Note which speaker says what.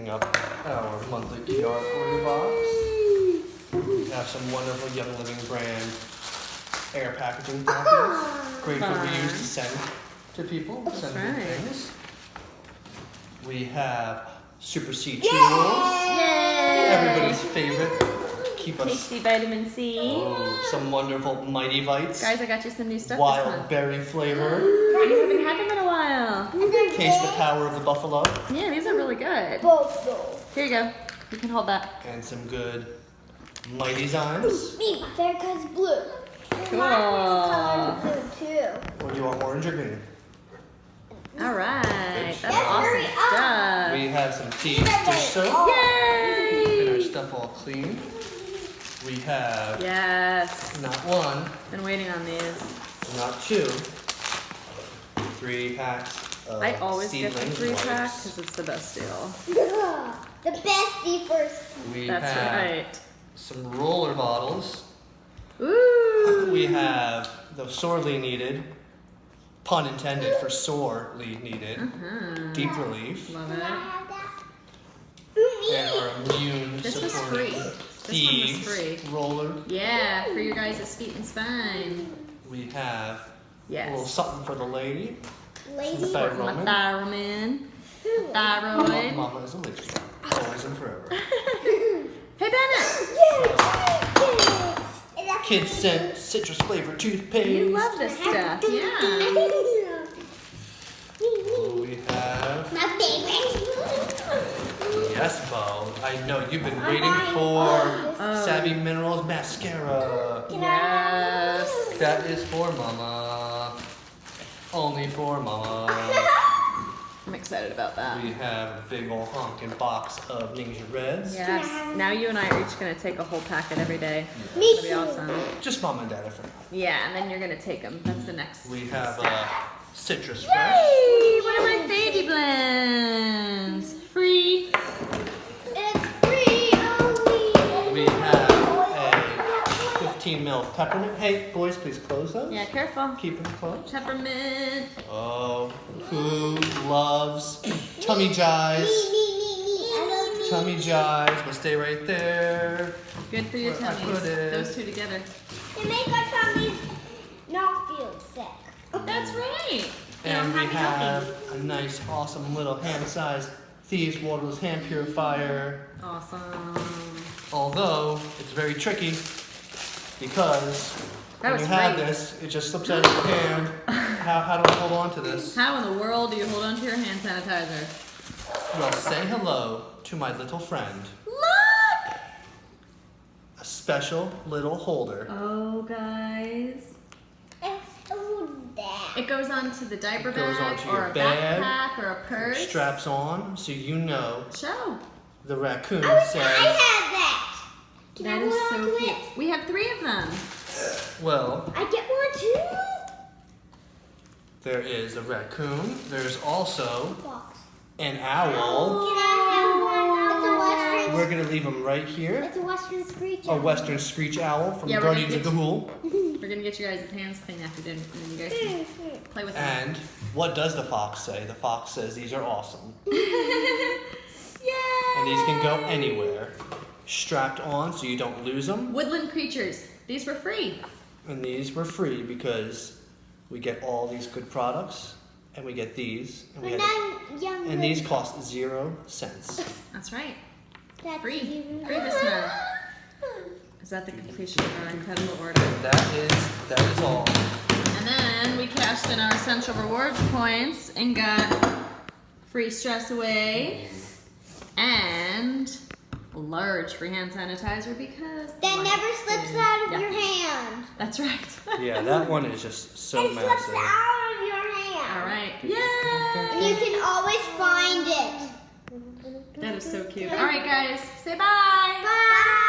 Speaker 1: opening up our monthly PR order box. We have some wonderful Young Living brand air packaging packets. Great for reuse to send to people. Send them things. We have Super C Chews.
Speaker 2: Yay!
Speaker 1: Everybody's favorite. Keep us.
Speaker 2: Tasty vitamin C.
Speaker 1: Oh, some wonderful Mighty Bites.
Speaker 2: Guys, I got you some new stuff this
Speaker 1: Wild
Speaker 2: month.
Speaker 1: berry flavor.
Speaker 2: You haven't had them in a while.
Speaker 1: Taste the power of the buffalo.
Speaker 2: Yeah, these are really good. Here you go. You can hold that.
Speaker 1: And some good Mighty Zymes.
Speaker 3: Me, there goes blue.
Speaker 2: Cool.
Speaker 3: Color blue too.
Speaker 1: Or do you want orange or green?
Speaker 2: All right. That's
Speaker 1: Let's
Speaker 2: awesome
Speaker 3: hurry up.
Speaker 2: stuff.
Speaker 1: We have some Tea's dish soap.
Speaker 2: Yay!
Speaker 1: Get our stuff all clean. We have
Speaker 2: Yes.
Speaker 1: not one,
Speaker 2: Been waiting on these.
Speaker 1: not two, 3 packs of
Speaker 2: I always get the
Speaker 1: seedling
Speaker 2: 3-pack
Speaker 1: wipes.
Speaker 2: because it's the best deal.
Speaker 3: The bestie first.
Speaker 1: We
Speaker 2: That's
Speaker 1: have
Speaker 2: right.
Speaker 1: some roller bottles.
Speaker 2: Ooh.
Speaker 1: We have the sorely needed, pun intended for sorely needed, deep relief.
Speaker 2: Love it.
Speaker 1: And our immune
Speaker 2: This was
Speaker 1: supporting
Speaker 2: free. This one was
Speaker 1: thieves
Speaker 2: free.
Speaker 1: roller.
Speaker 2: Yeah, for your guys' feet and spine.
Speaker 1: We have a little
Speaker 2: Yes.
Speaker 1: something for the lady.
Speaker 3: Lady.
Speaker 1: The
Speaker 2: For my thyroid. Thyroid.
Speaker 1: Mama is a lady, always and forever.
Speaker 2: Hey, Bennett.
Speaker 1: Kids scent citrus flavored toothpaste.
Speaker 2: You love this stuff. Yeah.
Speaker 1: We have
Speaker 3: My favorite.
Speaker 1: yes, Bo. I know you've been waiting for Savvy Minerals mascara.
Speaker 2: Yes.
Speaker 1: That is for Mama. Only for Mama.
Speaker 2: I'm excited about that.
Speaker 1: We have a big ol' honkin' box of Ninja Reds.
Speaker 2: Yes. Now you and I are each gonna take a whole packet every day.
Speaker 3: Me
Speaker 2: That'll be awesome.
Speaker 1: Just Mom and Dad for now.
Speaker 2: Yeah, and then you're gonna take them. That's the next.
Speaker 1: We have Citrus Fresh.
Speaker 2: Yay! One of my baby blends. Free.
Speaker 3: It's free only.
Speaker 1: We have a 15 ml peppermint. Hey, boys, please close those.
Speaker 2: Yeah, careful.
Speaker 1: Keep them closed.
Speaker 2: Peppermint.
Speaker 1: Oh, who loves tummy jives?
Speaker 3: Me. I love me.
Speaker 1: Tummy jives will stay right there.
Speaker 2: Good for your
Speaker 1: Where I
Speaker 2: tummies.
Speaker 1: put it.
Speaker 2: Those two together.
Speaker 3: They make our tummies not feel sick.
Speaker 2: That's right.
Speaker 1: And we
Speaker 2: happy
Speaker 1: have
Speaker 2: tummy.
Speaker 1: a nice, awesome little hand-sized Thieves Waterless hand purifier.
Speaker 2: Awesome.
Speaker 1: Although it's very tricky because
Speaker 2: That
Speaker 1: when
Speaker 2: was
Speaker 1: you have
Speaker 2: great.
Speaker 1: this, it just slips out of your hand. How do I hold on to this?
Speaker 2: How in the world do you hold on to your hand sanitizer?
Speaker 1: Well, say hello to my little friend.
Speaker 2: Look!
Speaker 1: A special little holder.
Speaker 2: Oh, guys. It goes onto the diaper
Speaker 1: It goes
Speaker 2: bag
Speaker 1: onto
Speaker 2: or
Speaker 1: your
Speaker 2: a
Speaker 1: bag,
Speaker 2: backpack or a purse.
Speaker 1: Straps on so you know
Speaker 2: Show.
Speaker 1: the raccoon
Speaker 3: I
Speaker 1: says,
Speaker 3: had that. Can
Speaker 2: That
Speaker 3: I
Speaker 2: is
Speaker 3: hold on
Speaker 2: so
Speaker 3: to
Speaker 2: cute.
Speaker 3: it?
Speaker 2: We have 3 of them.
Speaker 1: well,
Speaker 3: I get one too.
Speaker 1: there is a raccoon. There's also
Speaker 3: Box.
Speaker 1: an owl.
Speaker 3: Can I have one? It's a Western.
Speaker 1: We're going to leave him right here.
Speaker 3: It's a Western screech.
Speaker 1: A Western Screech Owl from
Speaker 2: Yeah, we're
Speaker 1: Guardians
Speaker 2: gonna
Speaker 1: of Gahul.
Speaker 2: We're gonna get you guys' hands clean after dinner, and then you guys can play with them.
Speaker 1: And what does the fox say? The fox says these are awesome.
Speaker 2: Yay!
Speaker 1: And these can go anywhere. Strapped on so you don't lose them.
Speaker 2: Woodland creatures. These were free.
Speaker 1: And these were free because we get all these good products. And we get these. And, we
Speaker 3: When
Speaker 1: had
Speaker 3: I'm younger.
Speaker 1: and these cost 0 cents.
Speaker 2: That's right.
Speaker 3: That's
Speaker 2: Free.
Speaker 3: even
Speaker 2: Free this month. Is that the completion of our incredible order?
Speaker 1: That is all.
Speaker 2: And then we cashed in our essential rewards points and got free stress away and large free hand sanitizer because
Speaker 3: That never slips out of
Speaker 2: Yeah.
Speaker 3: your hand.
Speaker 2: That's right.
Speaker 1: Yeah, that one is just so
Speaker 3: It slips
Speaker 1: massive.
Speaker 3: out of your hand.
Speaker 2: All right.
Speaker 3: And
Speaker 2: Yay!
Speaker 3: you can always find it.
Speaker 2: That is so cute. All right, guys. Say bye.
Speaker 3: Bye.